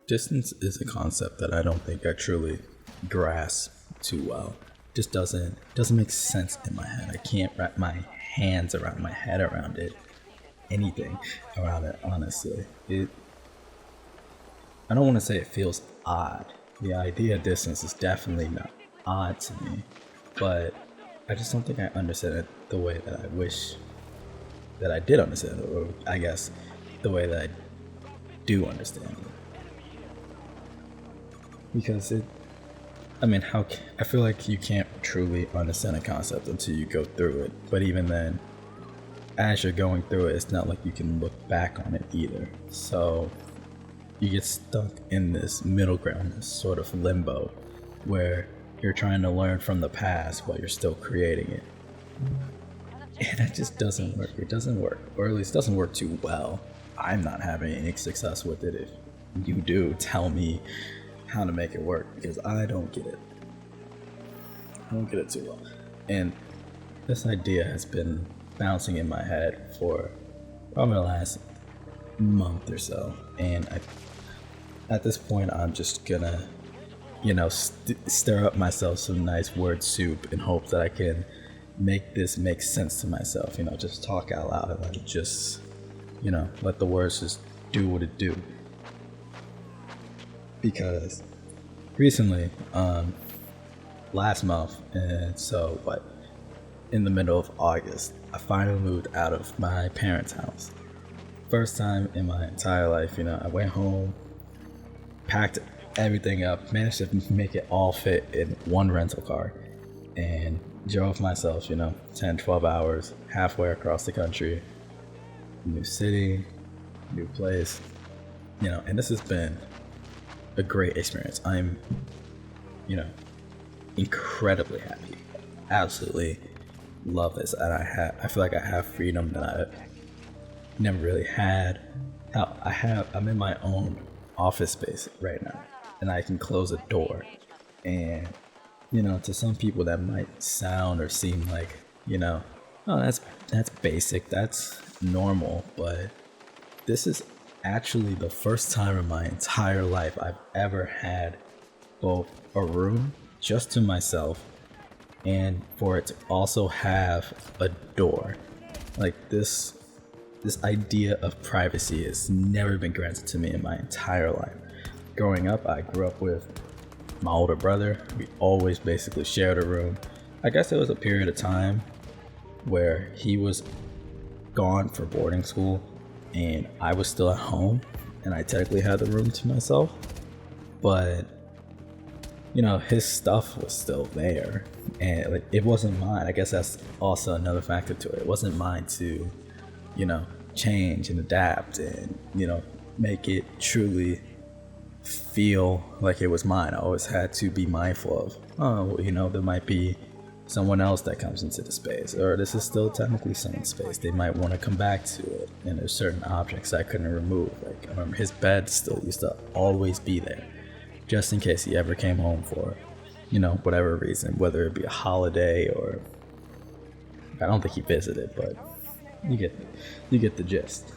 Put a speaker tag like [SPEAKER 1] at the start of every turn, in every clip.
[SPEAKER 1] Distance is a concept that I don't think I truly grasp too well. Just doesn't make sense in my head. I can't wrap my hands around my head around it. Anything around it, honestly. I don't want to say it feels odd. The idea of distance is definitely not odd to me, but I just don't think I understand it the way that I wish that I did understand it, or I guess the way that I do understand it. Because I feel like you can't truly understand a concept until you go through it. But even then, as you're going through it, it's not like you can look back on it either. So you get stuck in this middle ground, this sort of limbo, where you're trying to learn from the past while you're still creating it. And that just doesn't work. It doesn't work, or at least doesn't work too well. I'm not having any success with it. If you do, tell me how to make it work, because I don't get it. I don't get it too well. And this idea has been bouncing in my head for probably the last month or so. And at this point, I'm just gonna, stir up myself some nice word soup in hopes that I can make this make sense to myself. Just talk out loud and let it just, let the words just do what it do. Because recently, last month, and so in the middle of August, I finally moved out of my parents' house. First time in my entire life, I went home, packed everything up, managed to make it all fit in one rental car, and drove myself, 10, 12 hours, halfway across the country, new city, new place, and this has been a great experience. I'm, incredibly happy. Absolutely love this, and I feel like I have freedom that I never really had. I'm in my own office space right now, and I can close a door. And to some people that might sound or seem like, oh, that's basic, that's normal, but this is actually the first time in my entire life I've ever had both a room just to myself and for it to also have a door. Like this idea of privacy has never been granted to me in my entire life. Growing up, I grew up with my older brother. We always basically shared a room. I guess there was a period of time where he was gone for boarding school and I was still at home and I technically had the room to myself, but his stuff was still there and it wasn't mine. I guess that's also another factor to it. It wasn't mine to change and adapt and make it truly feel like it was mine. I always had to be mindful of there might be someone else that comes into the space, or this is still technically someone's space. They might want to come back to it, and there's certain objects I couldn't remove. Like I remember his bed still used to always be there, just in case he ever came home for, whatever reason, whether it be a holiday or I don't think he visited, but you get the gist.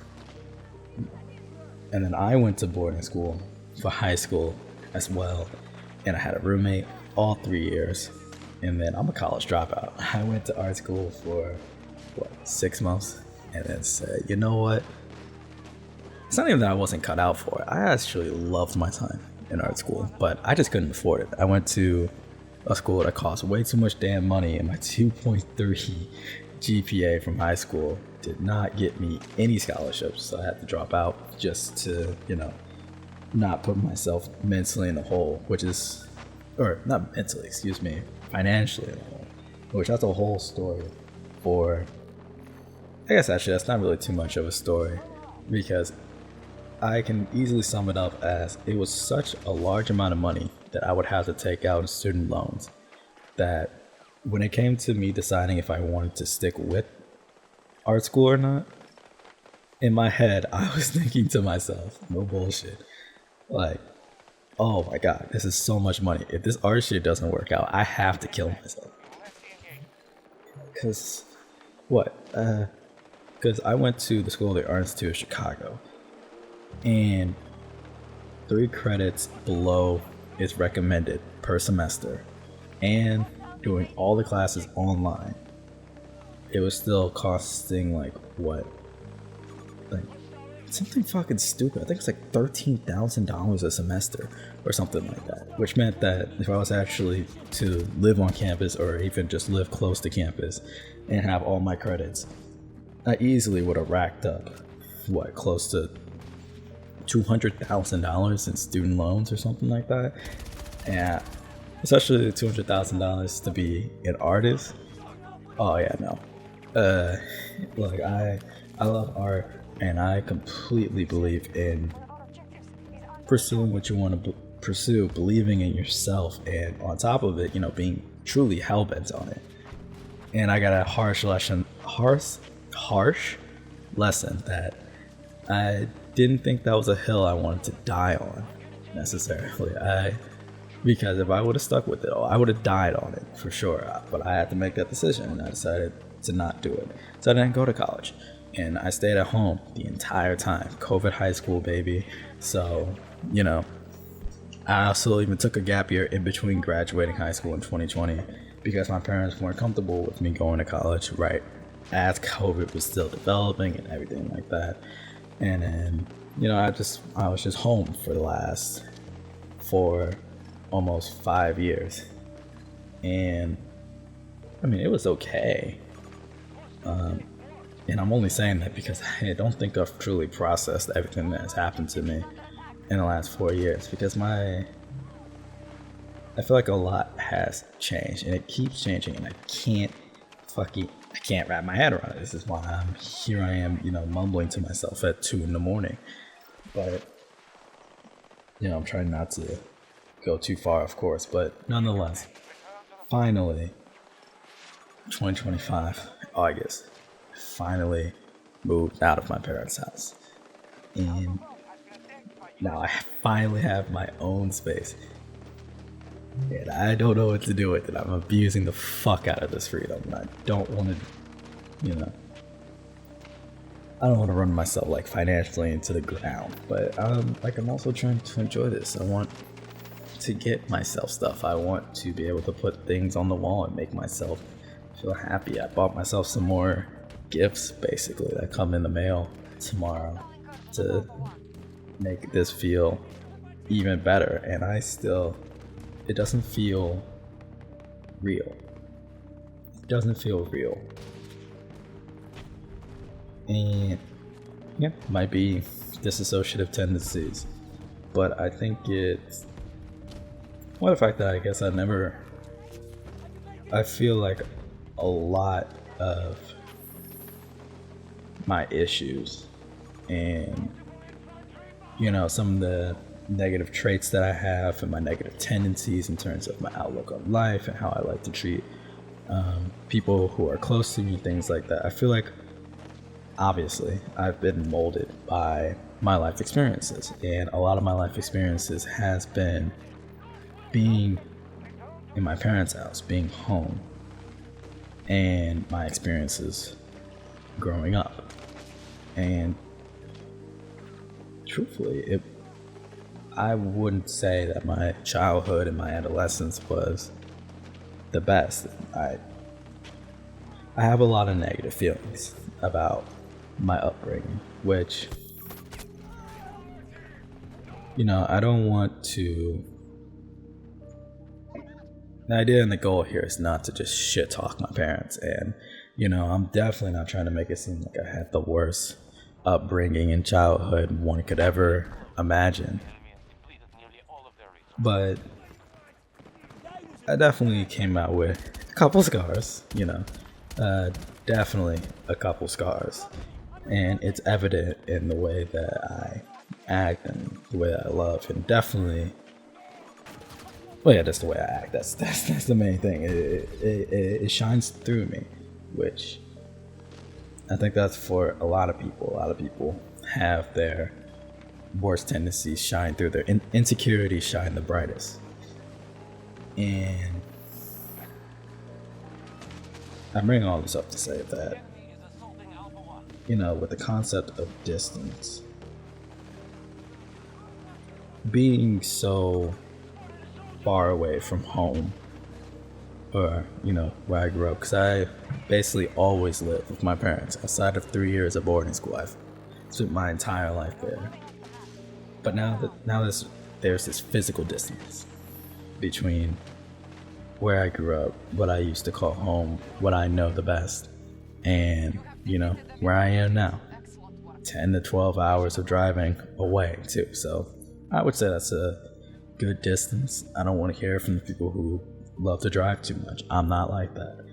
[SPEAKER 1] And then I went to boarding school for high school as well, and I had a roommate all 3 years. And then I'm a college dropout. I went to art school for 6 months, and then said, you know what? It's not even that I wasn't cut out for it. I actually loved my time in art school, but I just couldn't afford it. I went to a school that cost way too much damn money, and my 2.3 GPA from high school did not get me any scholarships, so I had to drop out just to, not put myself mentally in the hole, or not mentally, excuse me, financially in the hole, which that's a whole story for, I guess actually that's not really too much of a story, because I can easily sum it up as it was such a large amount of money that I would have to take out in student loans that when it came to me deciding if I wanted to stick with art school or not, in my head, I was thinking to myself, no bullshit, like, oh my god, this is so much money. If this art shit doesn't work out, I have to kill myself. Because I went to the School of the Art Institute of Chicago, and 3 credits below is recommended per semester and doing all the classes online, it was still costing like what? Like something fucking stupid. I think it's like $13,000 a semester or something like that. Which meant that if I was actually to live on campus or even just live close to campus and have all my credits, I easily would have racked up what, close to $200,000 in student loans or something like that. And especially $200,000 to be an artist. Oh yeah, no. Like I love art, and I completely believe in pursuing what you want to pursue, believing in yourself, and on top of it, being truly hell-bent on it. And I got a harsh lesson that I didn't think that was a hill I wanted to die on necessarily. Because if I would have stuck with it, I would have died on it for sure. But I had to make that decision, and I decided to not do it. So I didn't go to college, and I stayed at home the entire time. COVID high school, baby. So, I also even took a gap year in between graduating high school in 2020 because my parents weren't comfortable with me going to college right as COVID was still developing and everything like that. And then, I was just home for almost 5 years. And I mean, it was okay. And I'm only saying that because I don't think I've truly processed everything that has happened to me in the last 4 years, because I feel like a lot has changed and it keeps changing, and I can't wrap my head around it. This is why I am, mumbling to myself at 2 a.m. But, I'm trying not to go too far, of course, but nonetheless, finally, 2025, August, finally moved out of my parents' house. And now I finally have my own space. And I don't know what to do with it. I'm abusing the fuck out of this freedom. And I don't want to, I don't want to run myself like financially into the ground. But I'm also trying to enjoy this. I want to get myself stuff. I want to be able to put things on the wall and make myself feel happy. I bought myself some more gifts, basically, that come in the mail tomorrow to make this feel even better. And it doesn't feel real. It doesn't feel real. And yeah, might be disassociative tendencies, but I think it's the fact that I guess I feel like a lot of my issues and some of the negative traits that I have and my negative tendencies in terms of my outlook on life and how I like to treat people who are close to me, things like that. I feel like obviously I've been molded by my life experiences, and a lot of my life experiences has been being in my parents' house, being home, and my experiences growing up. And truthfully, I wouldn't say that my childhood and my adolescence was the best. I have a lot of negative feelings about my upbringing, which, I don't want to. The idea and the goal here is not to just shit talk my parents, and I'm definitely not trying to make it seem like I had the worst upbringing in childhood one could ever imagine. But I definitely came out with a couple scars, definitely a couple scars. And it's evident in the way that I act and the way that I love, and definitely, well, yeah, that's the way I act. That's the main thing. It shines through me, which I think that's for a lot of people. A lot of people have their worst tendencies shine through, their insecurities shine the brightest. And I'm bringing all this up to say that, with the concept of distance, being so far away from home, or where I grew up, because I basically always lived with my parents. Outside of 3 years of boarding school, I've spent my entire life there. But now there's this physical distance between where I grew up, what I used to call home, what I know the best, and where I am now. 10 to 12 hours of driving away too. So I would say that's a good distance. I don't want to hear from the people who love to drive too much. I'm not like that.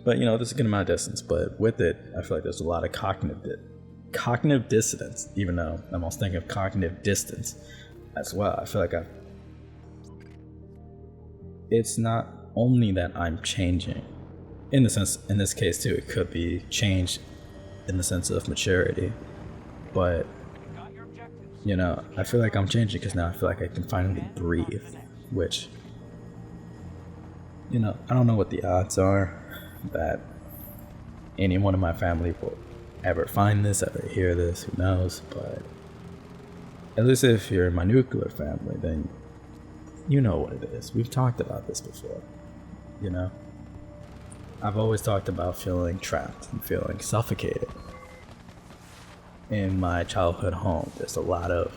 [SPEAKER 1] But there's a good amount of distance. But with it, I feel like there's a lot of cognitive dissonance. Even though I'm almost thinking of cognitive distance as well. I feel like it's not only that I'm changing. In this case too, it could be changed in the sense of maturity. But I feel like I'm changing because now I feel like I can finally breathe. Which, I don't know what the odds are that anyone in my family will ever find this, ever hear this, who knows, but at least if you're in my nuclear family, then you know what it is. We've talked about this before, I've always talked about feeling trapped and feeling suffocated. In my childhood home, there's a lot of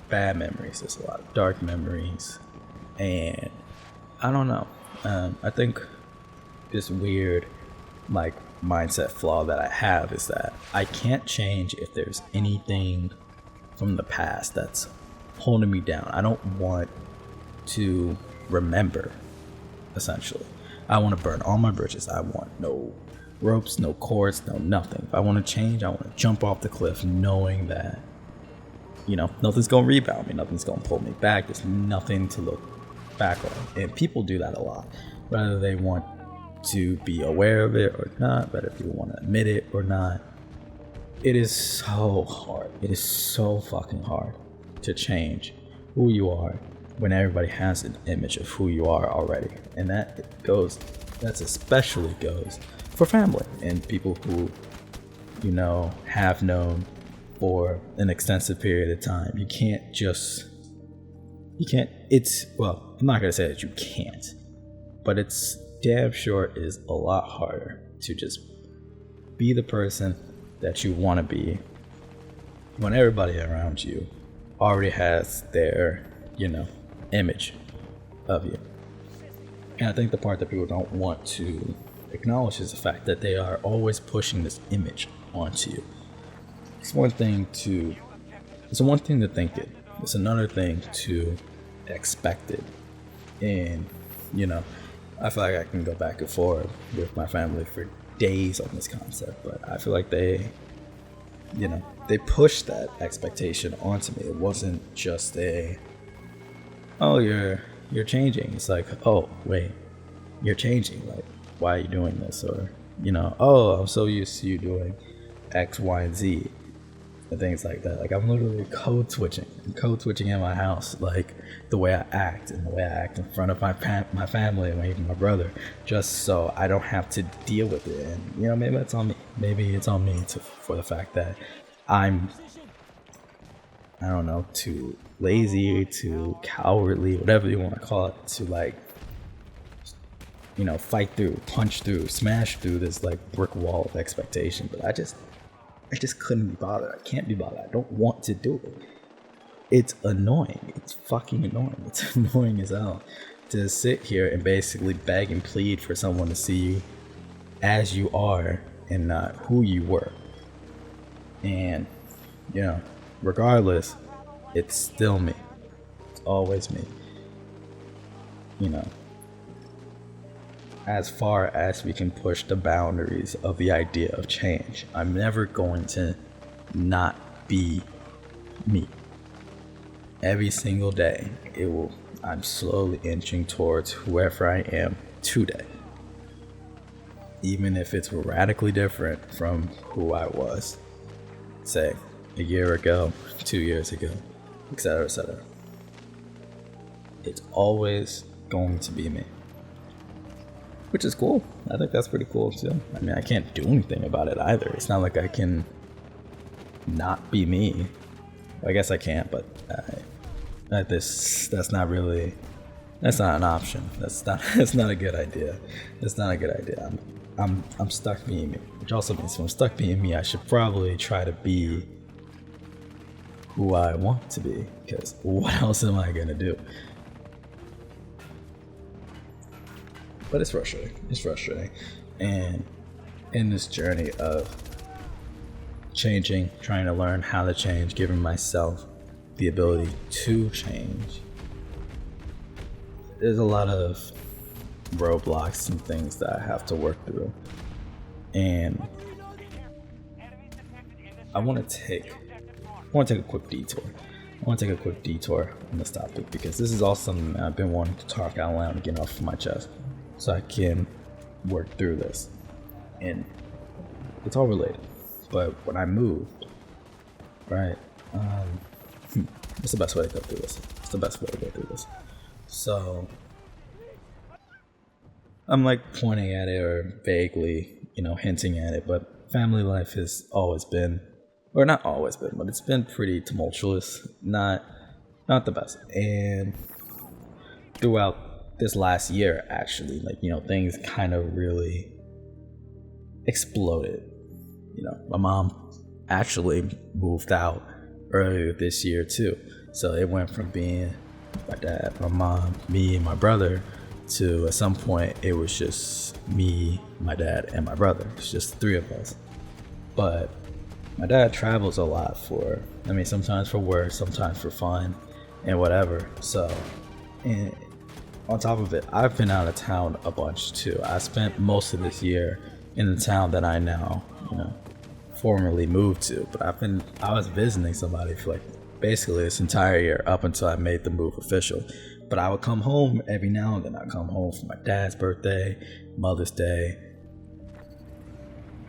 [SPEAKER 1] bad memories, there's a lot of dark memories, and I don't know, I think this weird mindset flaw that I have is that I can't change if there's anything from the past that's holding me down. I don't want to remember, essentially. I want to burn all my bridges. I want no ropes, no cords, no nothing. If I want to change, I want to jump off the cliff knowing that nothing's gonna rebound me, nothing's gonna pull me back, there's nothing to look back on. And people do that a lot, whether they want to be aware of it or not, whether people want to admit it or not. It is so hard, it is so fucking hard to change who you are when everybody has an image of who you are already. And that's especially goes for family and people who have known for an extensive period of time. I'm not gonna say that you can't, but it's damn sure is a lot harder to just be the person that you want to be when everybody around you already has their image of you. And I think the part that people don't want to acknowledge is the fact that they are always pushing this image onto you. It's one thing to think it. It's another thing to expect it. And I feel like I can go back and forth with my family for days on this concept, but I feel like they pushed that expectation onto me. It wasn't just you're changing. It's like, oh wait, you're changing. Like, why are you doing this? Or oh, I'm so used to you doing X, Y, and Z. And things like that. Like, I'm literally code switching in my house, like the way I act and the way I act in front of my family and even my brother, just so I don't have to deal with it. And maybe it's on me. Maybe it's on me for the fact that I'm, I don't know, too lazy, too cowardly, whatever you want to call it, to fight through, punch through, smash through this brick wall of expectation. But I just couldn't be bothered. I can't be bothered. I don't want to do it. It's annoying. It's fucking annoying. It's annoying as hell to sit here and basically beg and plead for someone to see you as you are and not who you were. And, regardless, it's still me. It's always me. As far as we can push the boundaries of the idea of change, I'm never going to not be me. Every single day, I'm slowly inching towards whoever I am today. Even if it's radically different from who I was, say, a year ago, 2 years ago, etc., etc. It's always going to be me. Which is cool. I think that's pretty cool too. I mean, I can't do anything about it either. It's not like I can, not be me. I guess I can't, but that's not an option. That's not a good idea. That's not a good idea. I'm stuck being me, which also means if I'm stuck being me, I should probably try to be who I want to be, because what else am I gonna do? But it's frustrating. And in this journey of changing, trying to learn how to change, giving myself the ability to change, there's a lot of roadblocks and things that I have to work through. And I want to take a quick detour. On this topic because this is all something that I've been wanting to talk out loud and get off my chest, so I can work through this. And it's all related. But when I moved, right? What's the best way to go through this? So I'm like pointing at it or vaguely, hinting at it, but family life has always been, or not always been, but it's been pretty tumultuous, not the best. And throughout this last year, actually, things kind of really exploded. My mom actually moved out earlier this year too. So it went from being my dad, my mom, me, and my brother to at some point it was just me, my dad, and my brother. It's just the three of us. But my dad travels a lot sometimes for work, sometimes for fun and whatever. So, and on top of it, I've been out of town a bunch too. I spent most of this year in the town that I now, formerly moved to. But I was visiting somebody for basically this entire year up until I made the move official. But I would come home every now and then. I'd come home for my dad's birthday, Mother's Day.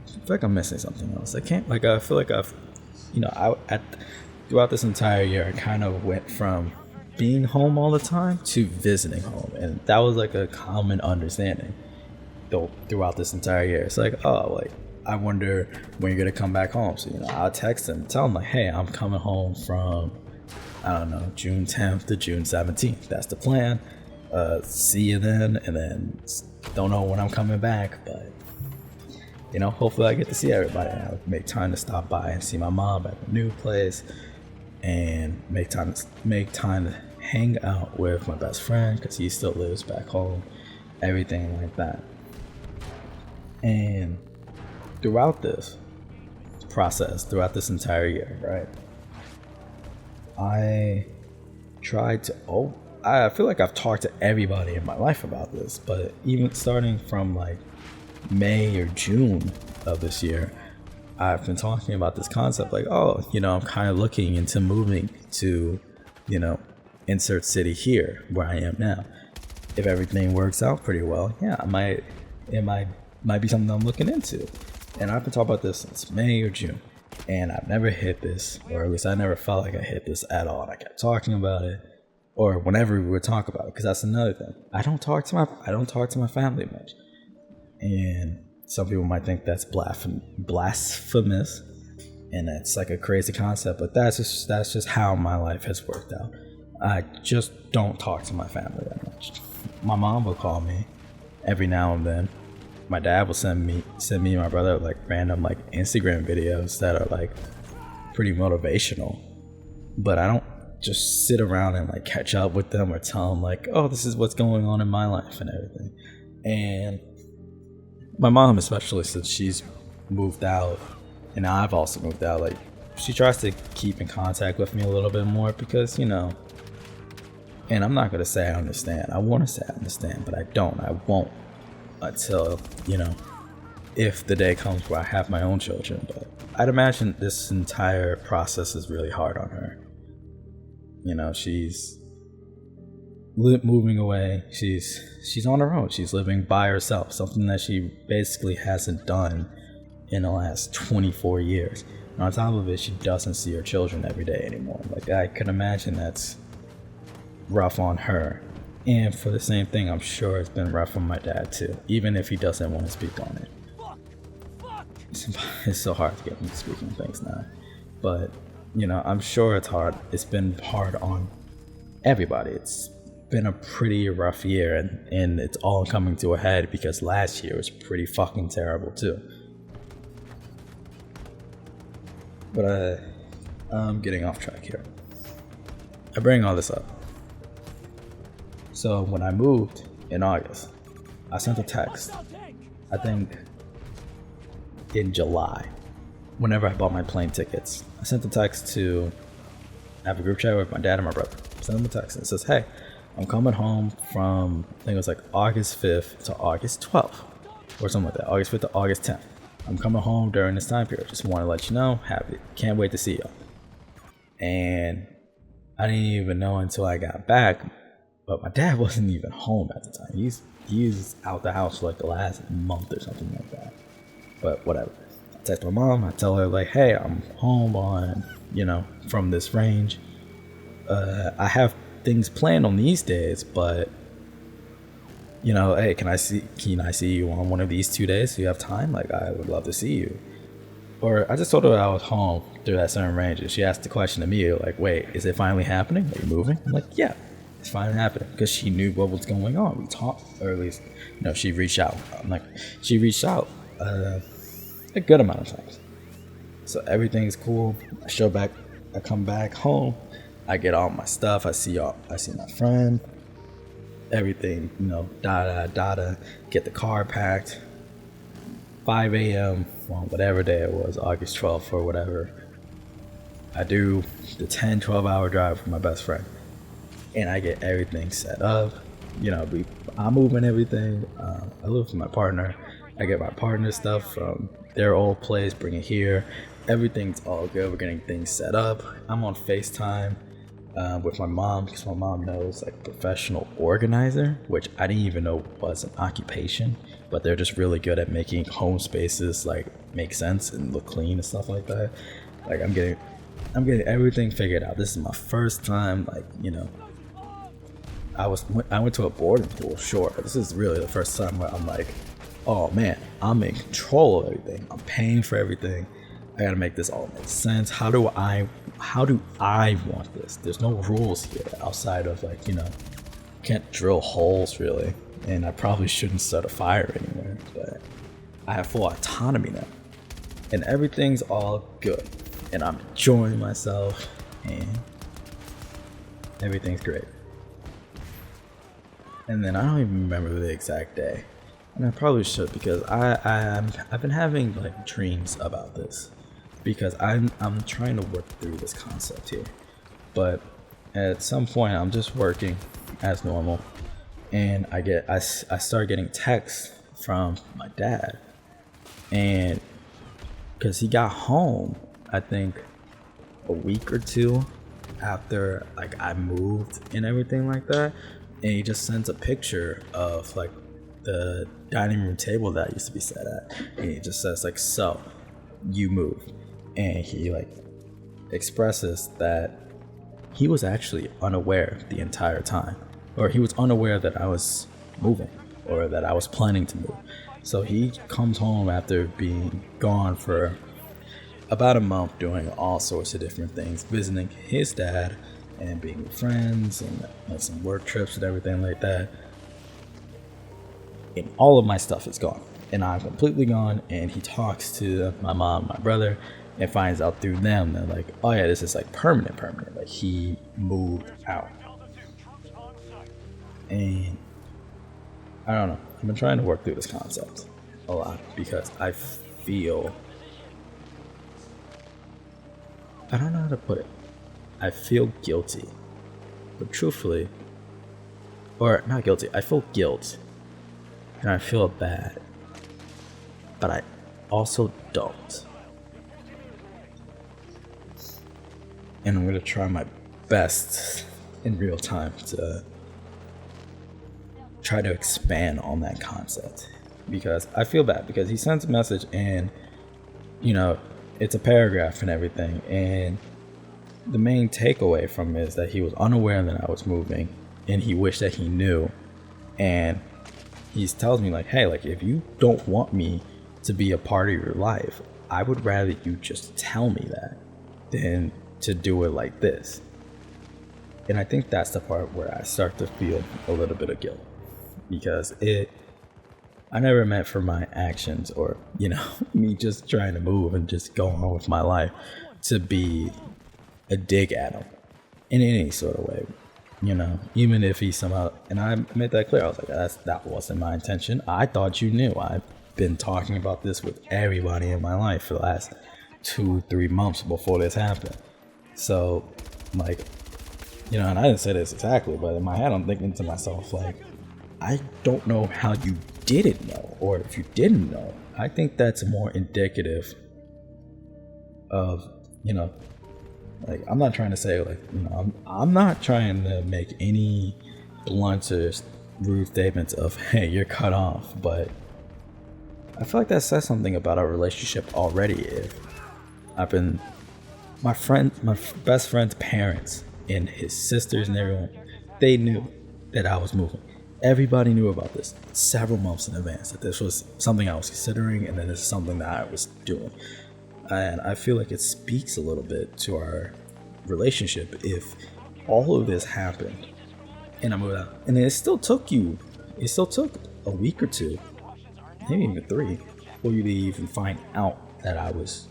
[SPEAKER 1] I feel like I'm missing something else. I feel like I've, throughout this entire year, I kind of went from being home all the time to visiting home. And that was a common understanding throughout this entire year. It's I wonder when you're going to come back home. So, I'll text them, tell them hey, I'm coming home from, I don't know, June 10th to June 17th. That's the plan. See you then. And then don't know when I'm coming back, but hopefully I get to see everybody. I'll make time to stop by and see my mom at the new place, and make time to hang out with my best friend because he still lives back home, everything like that. And throughout this process, throughout this entire year, right, I tried to I feel like I've talked to everybody in my life about this, but even starting from May or June of this year, I've been talking about this concept I'm kind of looking into moving to, insert city here where I am now. If everything works out pretty well, yeah, it might be something I'm looking into. And I've been talking about this since May or June, and I've never hit this, or at least I never felt like I hit this at all. And I kept talking about it, or whenever we would talk about it, because that's another thing. I don't talk to my family much. And some people might think that's blasphemous, and that's a crazy concept, but that's just how my life has worked out. I just don't talk to my family that much. My mom will call me every now and then. My dad will send me and my brother random Instagram videos that are pretty motivational, but I don't just sit around and catch up with them or tell them oh, this is what's going on in my life and everything. And my mom, especially since she's moved out and I've also moved out, she tries to keep in contact with me a little bit more because, and I'm not going to say I understand. I want to say I understand, but I won't until, if the day comes where I have my own children. But I'd imagine this entire process is really hard on her. She's moving away. She's on her own. She's living by herself, something that she basically hasn't done in the last 24 years. And on top of it, she doesn't see her children every day anymore. I could imagine that's rough on her. And for the same thing, I'm sure it's been rough on my dad too, even if he doesn't want to speak on it. It's so hard to get him to speak on things now. But, you know, I'm sure it's hard. It's been hard on everybody. It's been a pretty rough year, and it's all coming to a head because last year was pretty fucking terrible too. But I'm getting off track here. I bring all this up. So when I moved in August, I sent a text, I think in July, whenever I bought my plane tickets. I sent a text to, I have a group chat with my dad and my brother. I sent them a text and it says, hey, I'm coming home from, I think it was like August 5th to August 12th or something like that. August 5th to August 10th. I'm coming home during this time period. Just want to let you know, happy. Can't wait to see y'all. And I didn't even know until I got back, but my dad wasn't even home at the time. He's out the house for like the last month or something like that. But whatever. I text my mom. I tell her like, hey, I'm home on, you know, from this range. I have things planned on these days, but you know, hey, can I see you on one of these 2 days? Do you have time? Like, I would love to see you. Or I just told her I was home through that certain range, and she asked the question to me, like, wait, is it finally happening? Are you moving? I'm like, yeah, it's finally happening, because she knew what was going on. We talked, or at least, you know, she reached out. She reached out a good amount of times. So everything's cool. I come back home. I get all my stuff. I see my friend. Everything, you know, get the car packed. 5 a.m. on whatever day it was, August 12th or whatever. I do the 10-12 hour drive with my best friend. And I get everything set up. You know, I'm moving everything. I live with my partner. I get my partner stuff from their old place, bring it here. Everything's all good. We're getting things set up. I'm on FaceTime with my mom, because my mom knows like professional organizer, which I didn't even know was an occupation, but they're just really good at making home spaces like make sense and look clean and stuff like that. Like I'm getting everything figured out. This is my first time, like, you know, I went to a boarding school, sure. This is really the first time where I'm like, oh man, I'm in control of everything. I'm paying for everything. I gotta make this all make sense. How do I want this? There's no rules here outside of like, you know, can't drill holes really, and I probably shouldn't start a fire anywhere, but I have full autonomy now, and everything's all good, and I'm enjoying myself, and everything's great. And then I don't even remember the exact day, and I probably should, because I've been having like dreams about this, because I'm trying to work through this concept here. But at some point I'm just working as normal, and I start getting texts from my dad, and because he got home I think a week or two after like I moved and everything like that, and he just sends a picture of like the dining room table that I used to be sat at, and he just says like, so you moved. And he like expresses that he was actually unaware the entire time, or he was unaware that I was moving or that I was planning to move. So he comes home after being gone for about a month, doing all sorts of different things, visiting his dad and being with friends and like some work trips and everything like that. And all of my stuff is gone, and I'm completely gone. And he talks to my mom, my brother, and finds out through them that like, oh yeah, this is like permanent. Like he moved out. And I don't know. I've been trying to work through this concept a lot, because I don't know how to put it. I feel guilty, but truthfully, or not guilty, I feel guilt, and I feel bad, but I also don't. And I'm going to try my best in real time to try to expand on that concept, because I feel bad, because he sends a message and, you know, it's a paragraph and everything, and the main takeaway from it is that he was unaware that I was moving, and he wished that he knew. And he tells me like, hey, like if you don't want me to be a part of your life, I would rather you just tell me that. than to do it like this. And I think that's the part where I start to feel a little bit of guilt, because I never meant for my actions, or, you know, me just trying to move and just go on with my life, to be a dig at him in any sort of way. You know, even if he somehow, and I made that clear, I was like, that wasn't my intention. I thought you knew. I've been talking about this with everybody in my life for the last 2-3 months before this happened. So, like, you know, and I didn't say this exactly, but in my head, I'm thinking to myself, like, I don't know how you didn't know, or if you didn't know. I think that's more indicative of, you know, like, I'm not trying to say, like, you know, I'm not trying to make any blunt or rude statements of, hey, you're cut off, but I feel like that says something about our relationship already. If my best friend's parents and his sisters and everyone, they knew that I was moving. Everybody knew about this several months in advance, that this was something I was considering, and that this is something that I was doing. And I feel like it speaks a little bit to our relationship if all of this happened and I moved out, and it still took a week or two, maybe even 3, for you to even find out that I was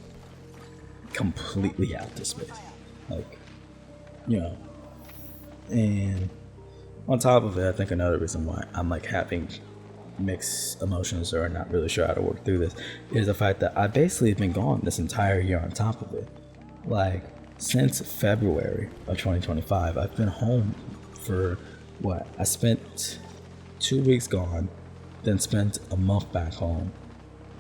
[SPEAKER 1] completely out of space. Like, you know, and on top of it, I think another reason why I'm like having mixed emotions or not really sure how to work through this is the fact that I basically been gone this entire year on top of it. Like, since February of 2025, I've been home for what? I spent 2 weeks gone, then spent a month back home.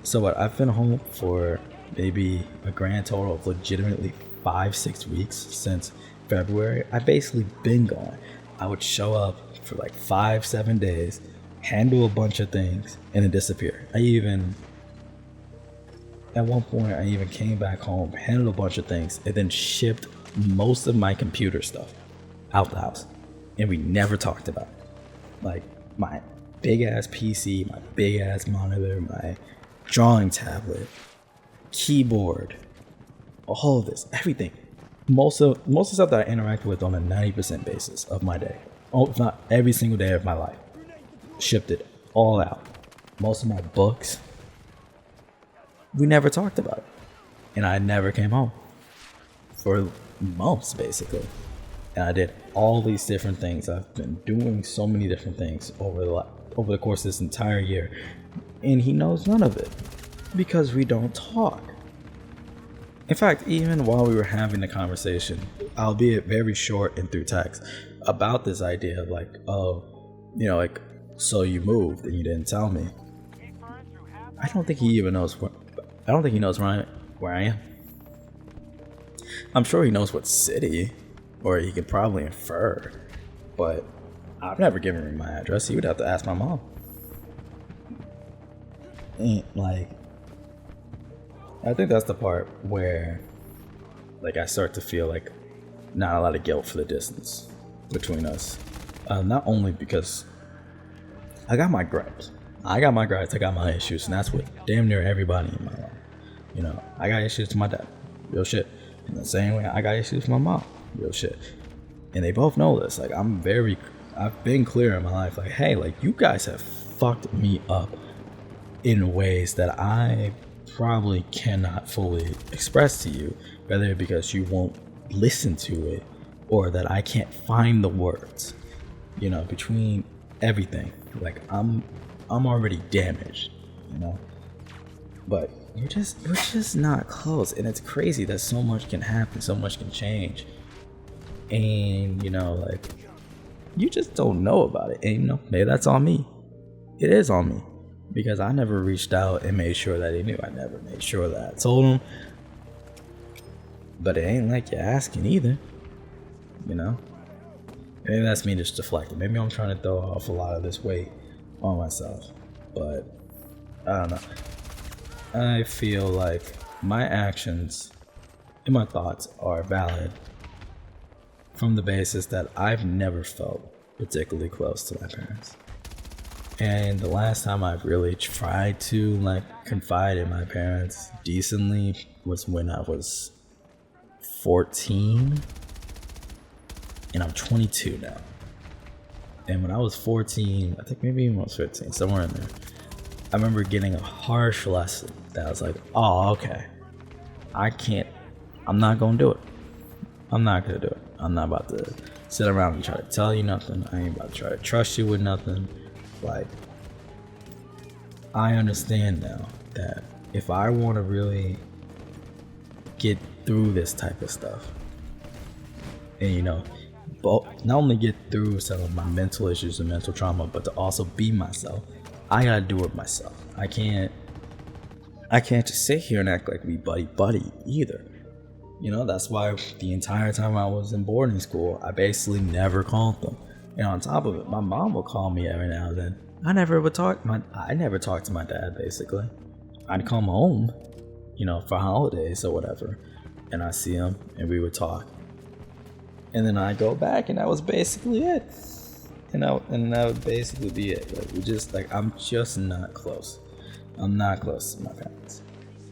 [SPEAKER 1] So what? I've been home for maybe a grand total of legitimately 5-6 weeks since February. I basically been gone. I would show up for like 5-7 days, handle a bunch of things, and then disappear. At one point, I even came back home, handled a bunch of things, and then shipped most of my computer stuff out the house. And we never talked about it. Like, my big ass PC, my big ass monitor, my drawing tablet, keyboard, all of this, everything. Most of the stuff that I interact with on a 90% basis of my day, if not every single day of my life, shipped it all out. Most of my books, we never talked about it, and I never came home for months basically. And I did all these different things. I've been doing so many different things over the course of this entire year, and he knows none of it because we don't talk. In fact, even while we were having the conversation, albeit very short and through text, about this idea of like, oh, you know, like, so you moved and you didn't tell me. I don't think he knows where I am. I'm sure he knows what city, or he could probably infer, but I've never given him my address. He would have to ask my mom. And like, I think that's the part where, like, I start to feel like not a lot of guilt for the distance between us. Not only because I got my gripes, I got my issues, and that's with damn near everybody in my life. You know, I got issues with my dad, real shit. In the same way, I got issues with my mom, real shit. And they both know this. Like, I've been clear in my life, like, hey, like, you guys have fucked me up in ways that I probably cannot fully express to you, whether because you won't listen to it or that I can't find the words. You know, between everything, like, I'm already damaged, you know. But we're just not close, and it's crazy that so much can happen, so much can change, and you know, like, you just don't know about it. And you know, maybe that's on me. It is on me because I never reached out and made sure that he knew. I never made sure that I told him. But it ain't like you're asking either, you know. Maybe that's me just deflecting. Maybe I'm trying to throw off a lot of this weight on myself, but I don't know. I feel like my actions and my thoughts are valid from the basis that I've never felt particularly close to my parents. And the last time I've really tried to like confide in my parents decently was when I was 14 and I'm 22 now. And when I was 14, I think maybe even when I was 15, somewhere in there, I remember getting a harsh lesson that I was like, oh, okay, I'm not gonna do it. I'm not gonna do it. I'm not about to sit around and try to tell you nothing. I ain't about to try to trust you with nothing. Like, I understand now that if I want to really get through this type of stuff, and not only get through some of my mental issues and mental trauma, but to also be myself, I gotta do it myself. I can't just sit here and act like we buddy either. That's why the entire time I was in boarding school, I basically never called them. And on top of it, my mom would call me every now and then. I never talked to my dad, basically. I'd come home, for holidays or whatever, and I'd see him and we would talk. And then I'd go back and that was basically it. And that would basically be it. I'm just not close. I'm not close to my parents.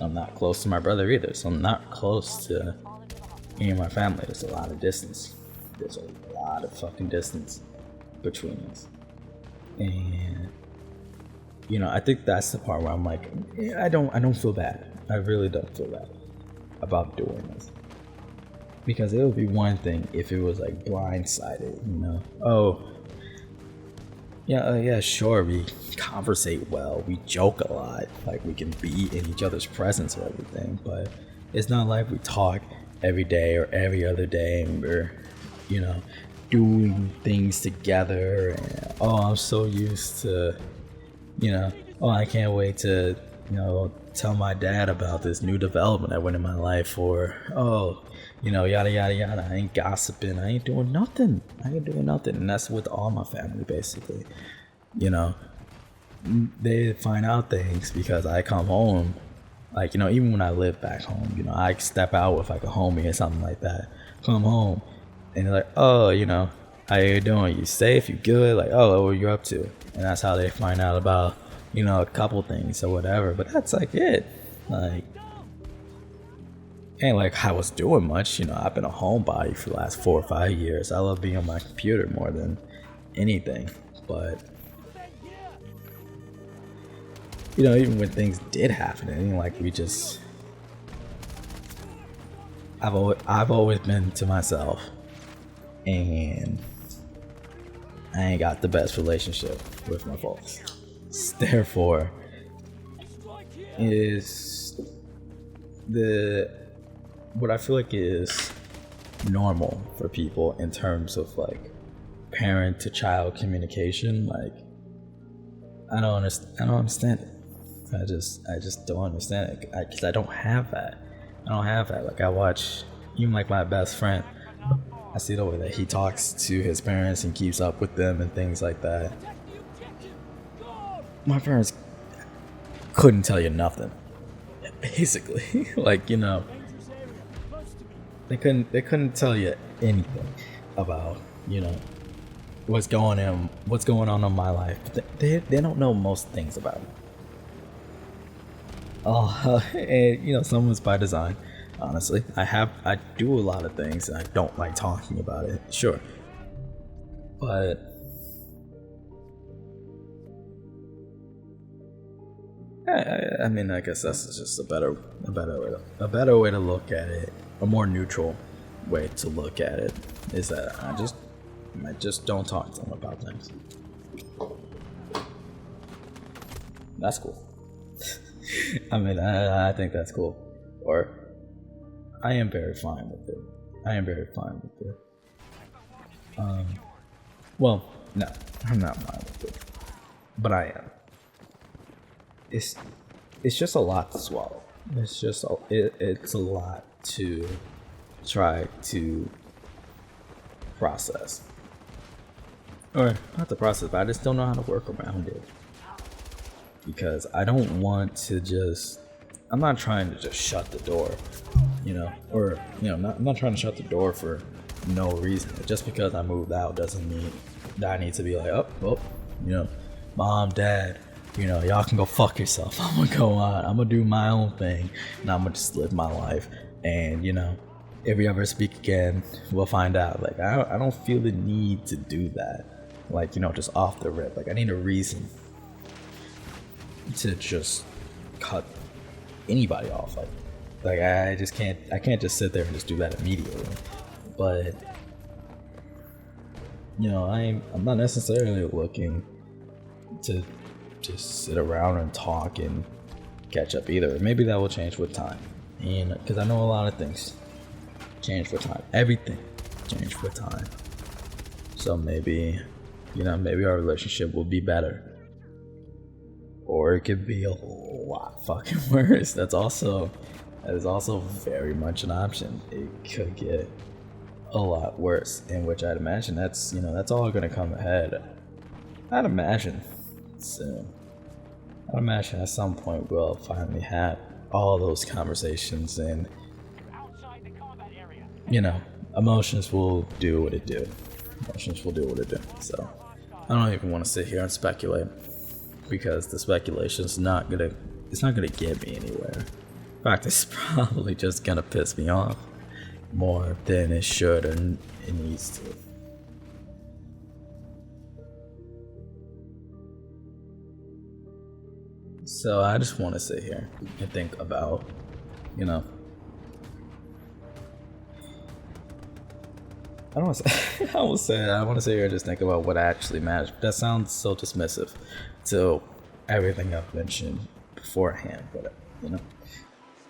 [SPEAKER 1] I'm not close to my brother either, so I'm not close to any of my family. There's a lot of distance. There's a lot of fucking distance between us. And I think that's the part where I'm like, I don't feel bad. I really don't feel bad about doing this. Because it would be one thing if it was like blindsided, oh, yeah, sure, we conversate well, we joke a lot, like we can be in each other's presence or everything, but it's not like we talk every day or every other day and we're, doing things together and, I'm so used to, I can't wait to, tell my dad about this new development that went in my life, or, yada, yada, yada. I ain't gossiping. I ain't doing nothing. And that's with all my family, basically. They find out things because I come home. Like, even when I live back home, I step out with like a homie or something like that. Come home and they're like, oh, how you doing? You safe? You good? Like, oh, what you up to? And that's how they find out about, a couple things or whatever. But that's like it. Like, ain't like I was doing much. I've been a homebody for the last 4 or 5 years. I love being on my computer more than anything. But even when things did happen, it ain't like we just. I've always been to myself, and I ain't got the best relationship with my folks. Therefore, is what I feel like is normal for people in terms of like parent to child communication. Like, I don't understand it. I just don't understand it because I don't have that. Like, I watch even like my best friend. I see the way that he talks to his parents and keeps up with them and things like that. My parents couldn't tell you nothing, basically. Like, they couldn't tell you anything about, what's going on in my life. They don't know most things about it. And some of it's by design. Honestly, I do a lot of things and I don't like talking about it. Sure, but I mean, I guess that's just a better way to look at it. A more neutral way to look at it is that I just don't talk to them about things. That's cool. I mean, I think that's cool. Or I am very fine with it. Well, no, I'm not fine with it, but I am. It's just a lot to swallow. It's a lot to try to process, or not to process, but I just don't know how to work around it because I don't want to just. I'm not trying to just shut the door, I'm not trying to shut the door for no reason. Just because I moved out doesn't mean that I need to be like, mom, dad, y'all can go fuck yourself. I'm gonna go on. I'm gonna do my own thing, and I'm gonna just live my life. And if we ever speak again, we'll find out. Like, I don't feel the need to do that. Like, you know, just off the rip. Like, I need a reason to just cut anybody off. Like I just can't. I can't just sit there and just do that immediately. But you know, I'm not necessarily looking to just sit around and talk and catch up either. Maybe that will change with time, and because I know a lot of things change with time. Everything change with time. So maybe, you know, maybe our relationship will be better, or it could be a lot fucking worse. That is also very much an option. It could get a lot worse, in which I'd imagine that's all gonna come ahead. I'd imagine soon. I'd imagine at some point we'll finally have all those conversations, and you know, emotions will do what it do. So I don't even want to sit here and speculate, because the speculation is not gonna get me anywhere. In fact, it's probably just gonna piss me off more than it should and it needs to. So I just want to sit here and think about, you know, I want to sit here and just think about what actually matters. That sounds so dismissive to everything I've mentioned beforehand, but you know,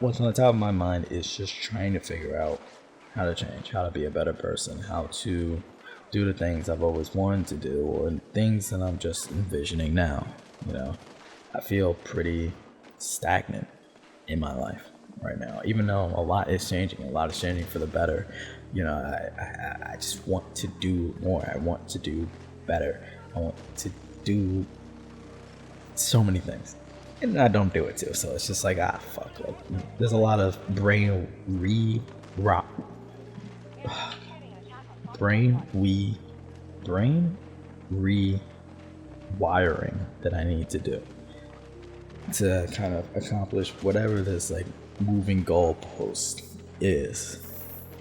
[SPEAKER 1] what's on the top of my mind is just trying to figure out how to change, how to be a better person, how to do the things I've always wanted to do, or things that I'm just envisioning now. You know, I feel pretty stagnant in my life right now, even though a lot is changing for the better. You know, I just want to do more. I want to do better. I want to do so many things, and I don't do it too. So it's just like, fuck. Like, there's a lot of brain rewiring that I need to do to kind of accomplish whatever this like moving goalpost is.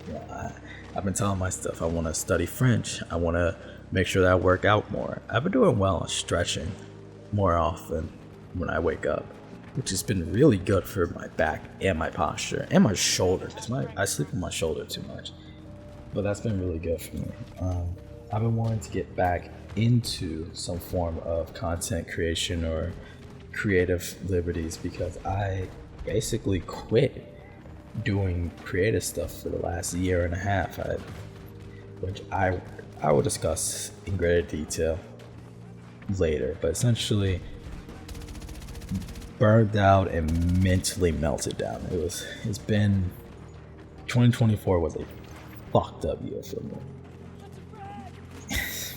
[SPEAKER 1] You know, I've been telling myself I want to study French. I want to make sure that I work out more. I've been doing well on stretching more often when I wake up, which has been really good for my back and my posture and my shoulder, because I sleep on my shoulder too much. But that's been really good for me. I've been wanting to get back into some form of content creation or creative liberties, because I basically quit doing creative stuff for the last year and a half, which I will discuss in greater detail later, but essentially burned out and mentally melted down. 2024 was a fucked up year for me.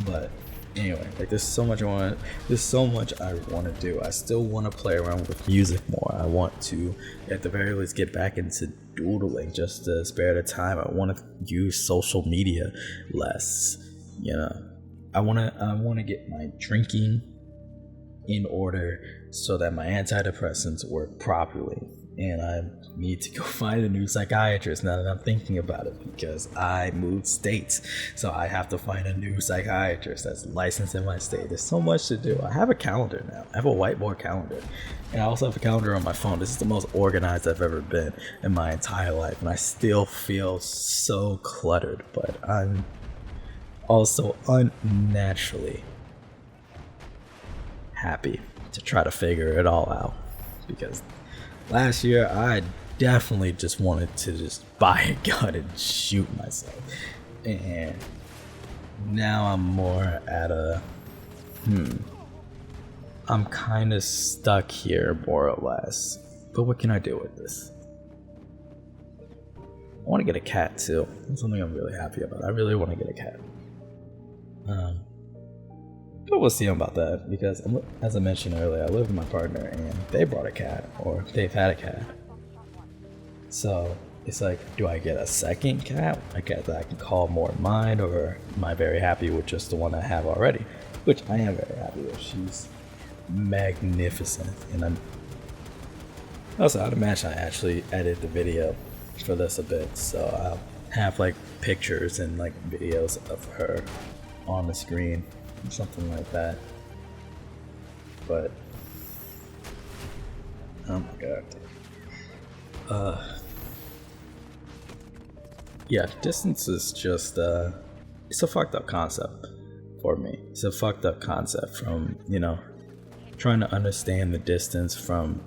[SPEAKER 1] But anyway, like there's so much I want to do. I still want to play around with music more. I want to, at the very least, get back into doodling just to spare the time. I want to use social media less. You know, I want to get my drinking in order so that my antidepressants work properly. And I need to go find a new psychiatrist now that I'm thinking about it, because I moved states. So I have to find a new psychiatrist that's licensed in my state. There's so much to do. I have a calendar now. I have a whiteboard calendar. And I also have a calendar on my phone. This is the most organized I've ever been in my entire life. And I still feel so cluttered. But I'm also unnaturally happy to try to figure it all out, because last year I definitely just wanted to just buy a gun and shoot myself, and now I'm more at I'm kind of stuck here, more or less. But what can I do with this? I want to get a cat too. That's something I'm really happy about. I really want to get a cat. But we'll see about that, because as I mentioned earlier, I live with my partner and they brought a cat, or they've had a cat. So it's like, do I get a second cat? A cat that I can call more mine, or am I very happy with just the one I have already? Which I am very happy with. She's magnificent. And I'd imagine I actually edited the video for this a bit, so have like pictures and like videos of her on the screen or something like that. But oh my god. Yeah, distance is just it's a fucked up concept for me. It's a fucked up concept from, trying to understand the distance from,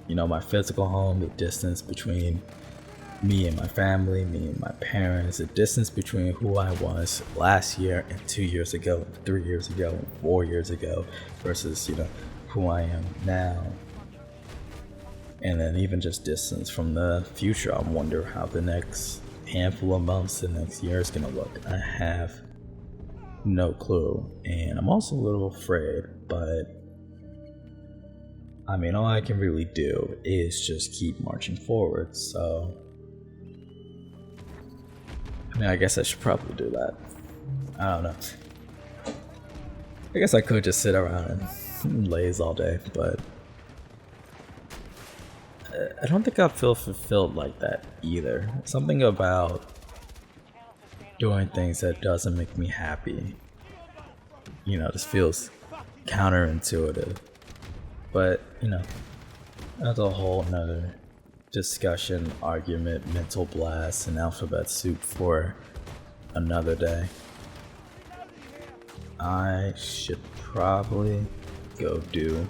[SPEAKER 1] my physical home, the distance between me and my family, me and my parents, the distance between who I was last year and 2 years ago, 3 years ago, 4 years ago versus, who I am now. And then even just distance from the future. I wonder how the next handful of months, the next year is gonna look. I have no clue, and I'm also a little afraid, but I mean, all I can really do is just keep marching forward. So I mean, I guess I should probably do that. I don't know. I guess I could just sit around and laze all day, but I don't think I'd feel fulfilled like that either. Something about doing things that doesn't make me happy, just feels counterintuitive. But, that's a whole nother discussion, argument, mental blast, and alphabet soup for another day. I should probably go do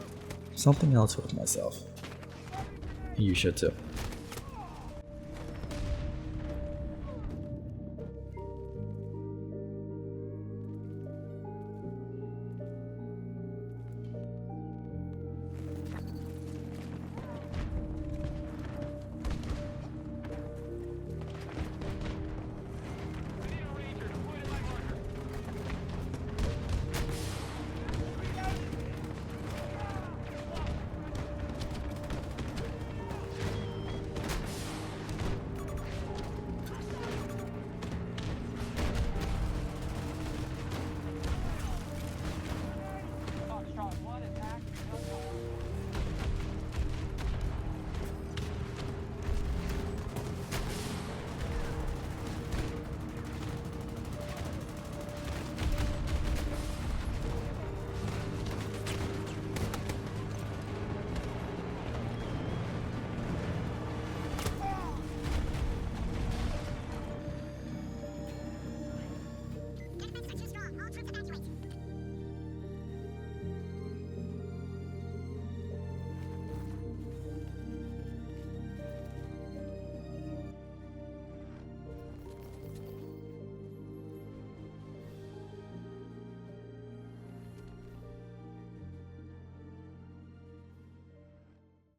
[SPEAKER 1] something else with myself. You should too.